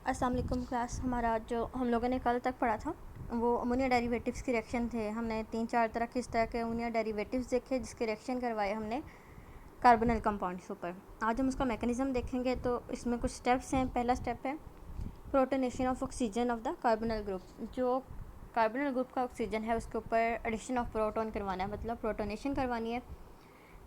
अस्सलाम वालेकुम क्लास। हमारा जो हम लोगों ने कल तक पढ़ा था वो अमोनिया डेरिवेटिव्स की रिएक्शन थे। हमने 3-4 तरह के इस तरह के अमोनिया डेरिवेटिव्स देखे जिसके रिएक्शन करवाए हमने कार्बोनिल कंपाउंड्स ऊपर। आज हम उसका मैकेनिज़्म देखेंगे। तो इसमें कुछ स्टेप्स हैं। पहला स्टेप है protonation of oxygen of the carbonyl group. जो कार्बोनिल ग्रुप का ऑक्सीजन है उसके ऊपर एडिशन ऑफ प्रोटोन करवाना है, मतलब प्रोटोनेशन करवानी है।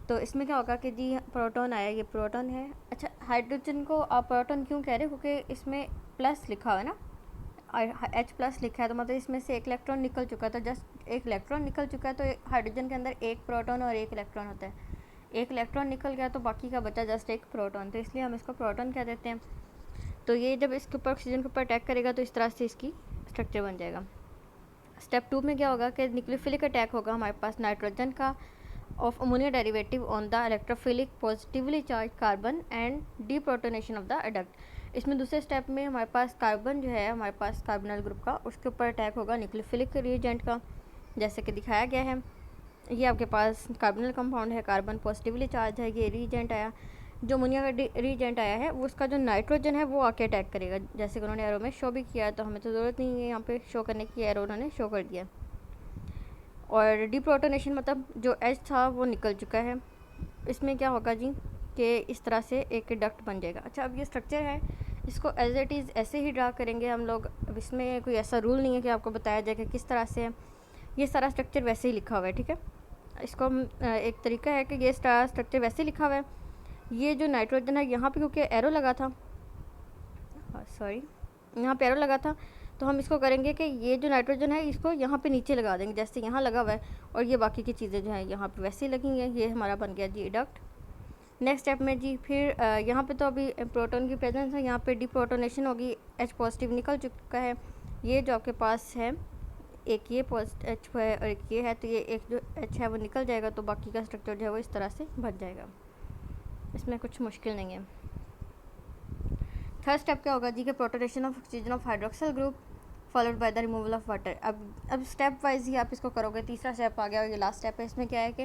तो इसमें क्या होगा कि जी प्रोटॉन आया, ये प्रोटॉन है। अच्छा, हाइड्रोजन को आप प्रोटॉन क्यों कह रहे हो? क्योंकि इसमें प्लस लिखा हुआ है ना, H प्लस लिखा है, तो मतलब इसमें से एक इलेक्ट्रॉन निकल चुका है। तो जस्ट एक इलेक्ट्रॉन निकल चुका है, तो हाइड्रोजन के अंदर एक प्रोटॉन और एक इलेक्ट्रॉन होता है। एक इलेक्ट्रॉन निकल गया तो बाकी का बचा जस्ट एक प्रोटॉन, तो इसलिए हम इसको प्रोटॉन कह देते हैं। तो ये जब इसके ऊपर ऑक्सीजन के ऊपर अटैक करेगा तो इस तरह से इसकी स्ट्रक्चर बन जाएगा। स्टेप 2 में क्या होगा कि न्यूक्लियोफिलिक अटैक होगा हमारे पास नाइट्रोजन का of ammonia derivative on the electrophilic positively charged carbon and deprotonation of the adduct। इसमें दूसरे स्टेप में हमारे पास कार्बन जो है, हमारे पास कार्बोनिल ग्रुप का, उसके ऊपर अटैक होगा न्यूक्लियोफिलिक रिएजेंट का, जैसे कि दिखाया गया है। ये आपके पास कार्बोनिल कंपाउंड है, कार्बन पॉजिटिवली चार्ज है, ये रिएजेंट आया। जो अमोनिया का रिएजेंट आया है वो उसका जो नाइट्रोजन है वो आके अटैक करेगा, जैसे कि उन्होंने एरो में शो भी किया है। तो हमें तो ज़रूरत नहीं है यहाँ पे शो करने की, एरो उन्होंने शो कर दिया। और डिप्रोटोनेशन मतलब जो H था वो निकल चुका है। इसमें क्या होगा जी कि इस तरह से एक डक्ट बन जाएगा। अच्छा, अब ये स्ट्रक्चर है, इसको एज इट इज़ ऐसे ही ड्रा करेंगे हम लोग। अब इसमें कोई ऐसा रूल नहीं है कि आपको बताया जाए कि किस तरह से है। ये सारा स्ट्रक्चर वैसे ही लिखा हुआ है, ठीक है। इसको हम एक तरीका है कि ये स्ट्रक्चर वैसे लिखा हुआ है। ये जो नाइट्रोजन है यहाँ पे क्योंकि एरो लगा था, सॉरी यहाँ पे एरो लगा था, तो हम इसको करेंगे कि ये जो नाइट्रोजन है इसको यहाँ पे नीचे लगा देंगे, जैसे यहाँ लगा हुआ है, और ये बाकी की चीज़ें जो हैं यहाँ पे वैसे ही लगेंगी। ये हमारा बन गया जी डक्ट। नेक्स्ट स्टेप में जी फिर यहाँ पे तो अभी प्रोटॉन की प्रेजेंस है, यहाँ पे डिप्रोटोनेशन होगी, H पॉजिटिव निकल चुका है। ये जो आपके पास है एक ये H है और एक ये है, तो ये एक जो H है वो निकल जाएगा, तो बाकी का स्ट्रक्चर जो है वो इस तरह से बन जाएगा। इसमें कुछ मुश्किल नहीं है। थर्ड स्टेप क्या होगा जी कि protonation of oxygen of hydroxyl group followed by the removal of water. अब स्टेप वाइज ही आप इसको करोगे। तीसरा स्टेप आ गया और ये लास्ट स्टेप है। इसमें क्या है कि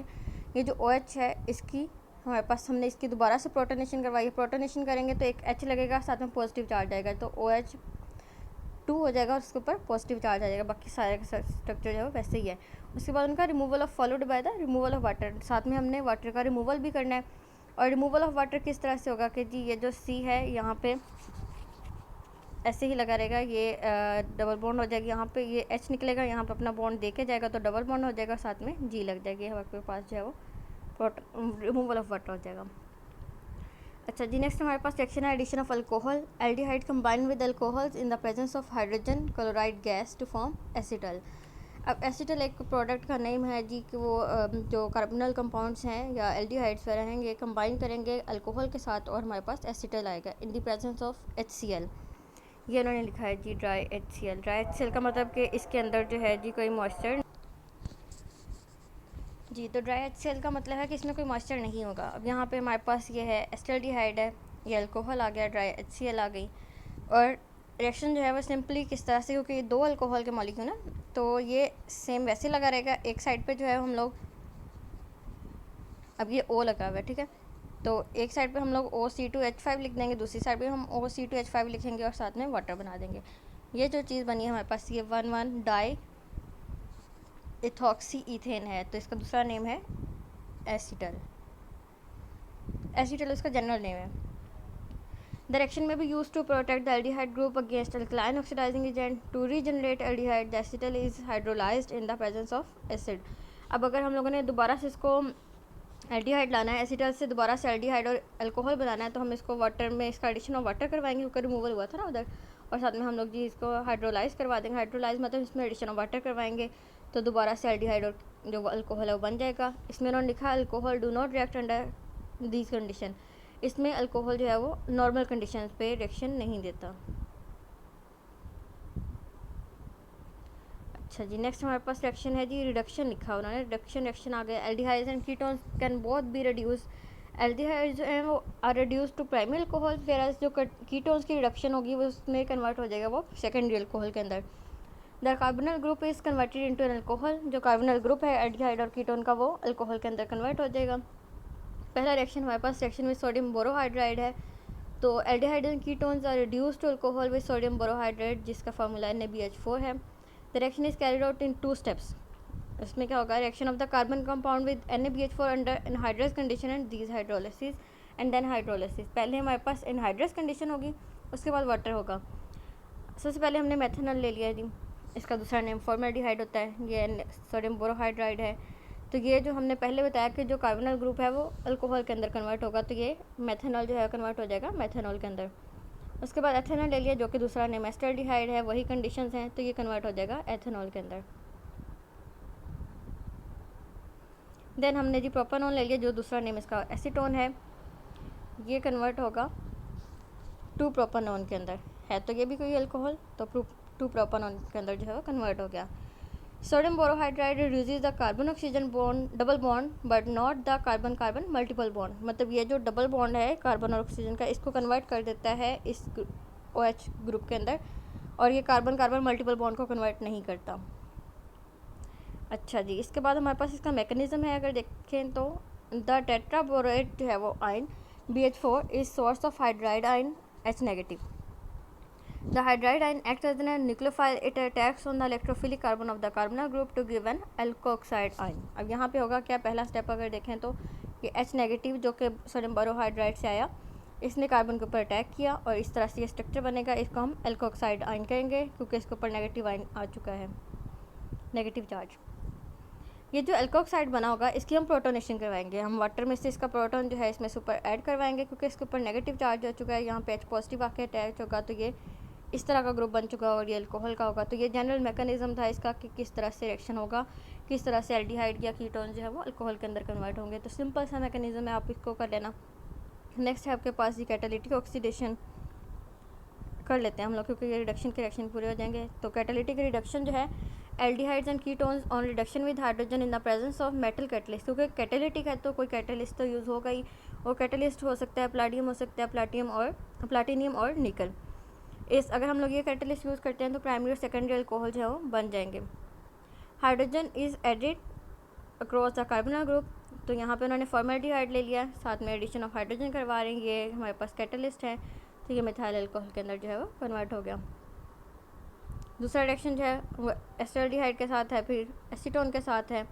ये जो OH है इसकी हमारे पास हमने इसकी दोबारा से प्रोटोनेशन करवाई। प्रोटोनेशन करेंगे तो एक H लगेगा, साथ में पॉजिटिव चार्ज आएगा, तो OH2 हो जाएगा और उसके ऊपर पॉजिटिव चार्ज आ जाएगा। बाकी सारे का स्ट्रक्चर जो है वैसे ही है। उसके बाद उनका removal of followed by the removal of water, साथ में हमने वाटर का रिमूवल भी करना है। और रिमूवल ऑफ वाटर किस तरह से होगा कि जी ये जो C है यहाँ पे ऐसे ही लगा रहेगा, ये डबल बॉन्ड हो जाएगी, यहाँ पे ये H निकलेगा, यहाँ पे अपना बॉन्ड देके जाएगा तो डबल बॉन्ड हो जाएगा, साथ में G लग जाएगी, हमारे पास जो है वो रिमूवल ऑफ वाटर हो जाएगा। अच्छा जी, नेक्स्ट हमारे पास सेक्शन है addition of alcohol. Aldehyde combine with alcohols in the presence of hydrogen chloride gas to form acetal. अब एसिटल एक प्रोडक्ट का नेम है जी कि वो जो कार्बोनिल कंपाउंड्स हैं या एल्डिहाइड्स वगैरह हैं, ये कंबाइन करेंगे अल्कोहल के साथ और हमारे पास एसिटल आएगा इन द प्रेजेंस ऑफ HCl। ये उन्होंने लिखा है जी ड्राई HCl। ड्राई HCl का मतलब कि इसके अंदर जो है जी कोई मॉइस्चर जी, तो ड्राई HCl का मतलब है कि इसमें कोई मॉइस्चर नहीं होगा। अब यहाँ पे हमारे पास ये है एसिटाल्डिहाइड है, ये अल्कोहल आ गया, ड्राई HCl आ गई। और रिएक्शन जो है वो सिंपली किस तरह से, क्योंकि ये दो अल्कोहल के मॉलिक्यूल ना, तो ये सेम वैसे लगा रहेगा। एक साइड पे जो है हम लोग, अब ये O लगा हुआ है, ठीक है, तो एक साइड पे हम लोग OC2H5 लिख देंगे, दूसरी साइड पे हम OC2H5 लिखेंगे और साथ में वाटर बना देंगे। ये जो चीज़ बनी है हमारे पास ये 1,1 डाई इथॉक्सी ईथेन है, तो इसका दूसरा नेम है एसिटल। एसिटल इसका जनरल नेम है। द रिएक्शन में भी use to protect the aldehyde group against alkaline oxidising agent to regenerate aldehyde. The acetal is hydrolysed in the presence of acid. अब अगर हम लोगों ने दोबारा से इसको एल्डिहाइड लाना है, एसिटल से दोबारा से एल्डिहाइड और अल्कोहल बनाना है, तो हम इसको वाटर में इसका एडिशन ऑफ वाटर करवाएंगे, उसका रिमूवल हुआ था ना उधर, और साथ में हम लोग जी इसको हाइड्रोलाइज करवा देंगे। हाइड्रोलाइज मतलब इसमें एडिशन ऑफ वाटर करवाएंगे, तो दोबारा से एल्डिहाइड और जो अल्कोहल है वो बन जाएगा। इसमें उन्होंने लिखा alcohol do not react under these condition. इसमें अल्कोहल जो है वो नॉर्मल कंडीशन पे रिएक्शन नहीं देता। अच्छा जी, नेक्स्ट हमारे पास रिएक्शन है जी रिडक्शन लिखा उन्होंने। रिडक्शन आ गया। Aldehydes and ketones can both be reduce. Aldehydes जो है वो are reduce to primary alcohol, whereas जो कीटोन्स की रिडक्शन होगी वो उसमें कन्वर्ट हो जाएगा वो सेकेंडरी अल्कोहल के अंदर। The carbonyl group is converted into an alcohol. जो कार्बोनिल ग्रुप है एल्डिहाइड और कीटोन का वो अल्कोहल के अंदर कन्वर्ट हो जाएगा। पहला रिएक्शन हमारे पास रिएक्शन में सोडियम बोरोहाइड्राइड है, तो तो aldehyde and ketones are reduced to alcohol with sodium borohydrate, जिसका फार्मूला NaBH4 है। The reaction is carried out in 2 steps. इसमें क्या होगा, reaction of the carbon compound with NaBH4 under anhydrous condition and these hydrolysis and then hydrolysis. पहले हमारे पास anhydrous condition होगी, उसके बाद वाटर होगा। सबसे पहले हमने मेथनॉल ले लिया जी, इसका दूसरा नेम फॉर्मेल्डिहाइड होता है, ये सोडियम बोरोहाइड्राइड है। तो ये जो हमने पहले बताया कि जो कार्बोनल ग्रुप है वो अल्कोहल के अंदर कन्वर्ट होगा, तो ये मेथनॉल जो है कन्वर्ट हो जाएगा मेथनॉल के अंदर। उसके बाद एथेनॉल ले लिया, जो कि दूसरा नेम एस्टल्डिहाइड है, वही कंडीशंस हैं, तो ये कन्वर्ट हो जाएगा एथेनॉल के अंदर। देन हमने जी प्रोपानॉल ले लिया, जो दूसरा नेम इसका एसीटोन है, ये कन्वर्ट होगा 2 प्रोपानॉन के अंदर है, तो ये भी कोई अल्कोहल, तो 2 प्रोपानॉन के अंदर जो है वो कन्वर्ट हो गया। Sodium borohydride reduces the carbon oxygen bond double bond but not the carbon carbon multiple bond. मतलब ये जो डबल बॉन्ड है कार्बन और ऑक्सीजन का, इसको कन्वर्ट कर देता है इस OH ग्रुप के अंदर, और ये कार्बन कार्बन मल्टीपल बॉन्ड को कन्वर्ट नहीं करता। अच्छा जी, इसके बाद हमारे पास इसका मैकेनिज्म है, अगर देखें तो द टेट्राबोरेट जो है वो ion BH4 is source of hydride ion H negative. The hydride ion acts as a nucleophile. It attacks on the electrophilic carbon of the carbonyl group to give an alkoxide ion. अब यहाँ पे होगा क्या, पहला step अगर देखें तो ये H नेगेटिव जो कि सोडियम बोरोहाइड्राइड से आया, इसने कार्बन के ऊपर अटैक किया और इस तरह से ये स्ट्रक्चर बनेगा, इसको हम एल्कोक्साइड आयन कहेंगे क्योंकि इसके ऊपर नेगेटिव आयन आ चुका है, नेगेटिव चार्ज। ये जो एल्कोक्साइड बना होगा इसकी हम प्रोटोनेशन करवाएंगे, हम वाटर में से इसका प्रोटॉन जो है इसमें से ऊपर ऐड करवाएंगे क्योंकि इसके ऊपर नेगेटिव चार्ज हो चुका है, यहाँ पे H पॉजिटिव आके अटैच होगा, तो ये इस तरह का ग्रुप बन चुका और ये अल्कोहल का होगा। तो ये जनरल मैकेनिज्म था इसका कि किस तरह से रिएक्शन होगा, किस तरह से एल्डिहाइड या कीटोन जो है वो अल्कोहल के अंदर कन्वर्ट होंगे। तो सिंपल सा मैकेनिज्म है, आप इसको कर लेना। नेक्स्ट है आपके पास ये कैटालिटिक ऑक्सीडेशन कर लेते हैं हम लोग, क्योंकि ये रिडक्शन के रिएक्शन पूरे हो जाएंगे। तो कैटालिटिक रिडक्शन जो है aldehydes and ketones on reduction with hydrogen in the presence of metal catalyst, क्योंकि कैटालिटिक है तो कोई कैटलिस्ट तो यूज़ होगा ही, और कैटलिस्ट हो सकता है प्लाटियम, हो सकता है प्लाटिनियम और निकल। अगर हम लोग ये कैटलिस्ट यूज़ करते हैं तो प्राइमरी और सेकेंडरी अल्कोहल जो है वो बन जाएंगे। Hydrogen is added across the कार्बोनल group, तो यहाँ पे उन्होंने फॉर्मेल्डिहाइड ले लिया, साथ में एडिशन ऑफ हाइड्रोजन करवा रहे हैं, ये हमारे पास कैटलिस्ट है, तो ये मिथाइल अल्कोहल के अंदर जो है वो कन्वर्ट हो गया। दूसरा रिएक्शन जो है वो एस्टल्डिहाइड के साथ है, फिर एसीटोन के साथ है,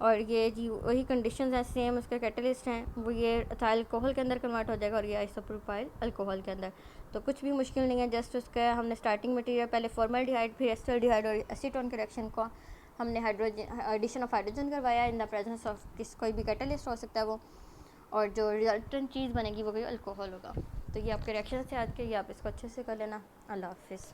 और ये जी वही कंडीशंस हैं सेम, उसके कैटलिस्ट हैं, वो ये एथाइल अल्कोहल के अंदर कन्वर्ट हो जाएगा और ये आइसोप्रोपाइल अल्कोहल के अंदर। तो कुछ भी मुश्किल नहीं है, जस्ट उसका हमने स्टार्टिंग मटेरियल पहले फॉर्मेल्डिहाइड फिर एस्टल्डिहाइड और एसीटोन के रिएक्शन को हमने हाइड्रोजन एडिशन ऑफ हाइड्रोजन करवाया इन द प्रेजेंस ऑफ कोई भी कैटलिस्ट हो सकता है वो, और जो रिजल्टेंट चीज़ बनेगी वो कोई अल्कोहल होगा। तो ये आपके रिएक्शन से आज के, ये आप इसको अच्छे से कर लेना। अल्लाह हाफिज़।